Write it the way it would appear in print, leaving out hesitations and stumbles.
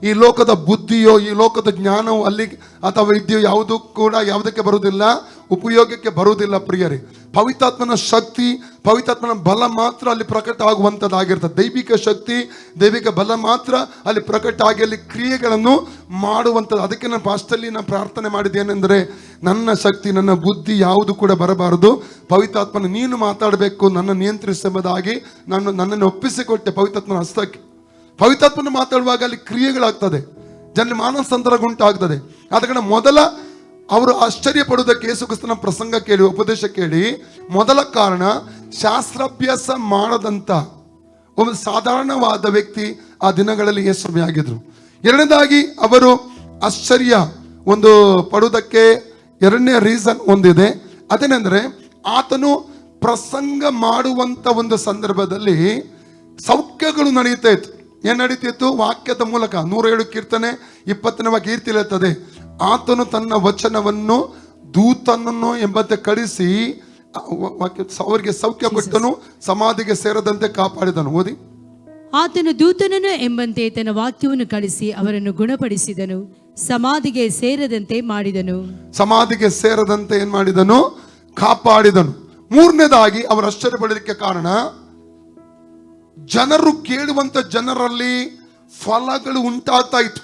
ಈ ಲೋಕದ ಬುದ್ಧಿಯೋ ಈ ಲೋಕದ ಜ್ಞಾನವೋ ಅಲ್ಲಿ ಅಥವಾ ವಿದ್ಯೆಯೋ ಯಾವುದೂ ಕೂಡ ಯಾವುದಕ್ಕೆ ಬರುವುದಿಲ್ಲ, ಉಪಯೋಗಕ್ಕೆ ಬರುವುದಿಲ್ಲ ಪ್ರಿಯರೇ. ಪವಿತ್ರಾತ್ಮನ ಶಕ್ತಿ, ಪವಿತ್ರಾತ್ಮನ ಬಲ ಮಾತ್ರ ಅಲ್ಲಿ ಪ್ರಕಟ ಆಗುವಂಥದ್ದಾಗಿರ್ತದೆ. ದೈವಿಕ ಶಕ್ತಿ, ದೈವಿಕ ಬಲ ಮಾತ್ರ ಅಲ್ಲಿ ಪ್ರಕಟ ಆಗಿ ಅಲ್ಲಿ ಕ್ರಿಯೆಗಳನ್ನು ಮಾಡುವಂಥದ್ದು. ಅದಕ್ಕೆ ನಾನು ಫಾಸ್ಟಲ್ಲಿ ನಾನು ಪ್ರಾರ್ಥನೆ ಮಾಡಿದ್ದೇನೆಂದರೆ, ನನ್ನ ಶಕ್ತಿ ನನ್ನ ಬುದ್ಧಿ ಯಾವುದು ಕೂಡ ಬರಬಾರದು, ಪವಿತ್ರಾತ್ಮನ ನೀನು ಮಾತಾಡಬೇಕು, ನನ್ನ ನಿಯಂತ್ರಿಸಬಹುದಾಗಿ ನನ್ನನ್ನು ಒಪ್ಪಿಸಿಕೊಟ್ಟೆ ಪವಿತ್ರಾತ್ಮನ ಹಸ್ತಕ್ಕೆ. ಪವಿತ್ರಾತ್ಮನ ಮಾತಾಡುವಾಗ ಅಲ್ಲಿ ಕ್ರಿಯೆಗಳಾಗ್ತದೆ, ಜನ ಮಾನಸಾಂತರ ಉಂಟಾಗ್ತದೆ. ಆದ ಕಾರಣ ಮೊದಲ ಅವರು ಆಶ್ಚರ್ಯ ಪಡುವುದಕ್ಕೆ ಯೇಸು ಕ್ರಿಸ್ತನ ಪ್ರಸಂಗ ಕೇಳಿ, ಉಪದೇಶ ಕೇಳಿ, ಮೊದಲ ಕಾರಣ ಶಾಸ್ತ್ರಾಭ್ಯಾಸ ಮಾಡದಂತ ಒಂದು ಸಾಧಾರಣವಾದ ವ್ಯಕ್ತಿ ಆ ದಿನಗಳಲ್ಲಿ ಯೇಸುವೆ ಆಗಿದ್ರು. ಎರಡನೇದಾಗಿ ಅವರು ಆಶ್ಚರ್ಯ ಒಂದು ಪಡುವುದಕ್ಕೆ ಎರಡನೇ ರೀಸನ್ ಒಂದಿದೆ. ಅದೇನೆಂದ್ರೆ, ಆತನು ಪ್ರಸಂಗ ಮಾಡುವಂತ ಒಂದು ಸಂದರ್ಭದಲ್ಲಿ ಸೌಖ್ಯಗಳು ನಡೆಯುತ್ತಾ ಇತ್ತು. ಏನ್ ನಡೀತಿತ್ತು? ವಾಕ್ಯದ ಮೂಲಕ. 107 ಕೀರ್ತನೆ 20ನೇ ವಾಕ್ಯ ಇರ್ತದೆ, ಆತನು ತನ್ನ ವಚನವನ್ನು ದೂತನನ್ನು ಎಂಬಂತೆ ಕಳಿಸಿ ಅವರಿಗೆ ಸೌಖ್ಯ ಕೊಟ್ಟನು, ಸಮಾಧಿಗೆ ಸೇರದಂತೆ ಕಾಪಾಡಿದನು. ಓದಿ. ಆತನು ದೂತನನ್ನು ಎಂಬಂತೆ ತನ್ನ ವಾಕ್ಯವನ್ನು ಕಳಿಸಿ ಅವರನ್ನು ಗುಣಪಡಿಸಿದನು, ಸಮಾಧಿಗೆ ಸೇರದಂತೆ ಮಾಡಿದನು. ಸಮಾಧಿಗೆ ಸೇರದಂತೆ ಏನ್ ಮಾಡಿದನು? ಕಾಪಾಡಿದನು. ಮೂರನೇದಾಗಿ ಅವರು ಆಶ್ಚರ್ಯಪಡಲಿಕ್ಕೆ ಕಾರಣ, ಜನರು ಕೇಳುವಂತ ಜನರಲ್ಲಿ ಫಲಗಳು ಉಂಟಾಗ್ತಾ ಇತ್ತು.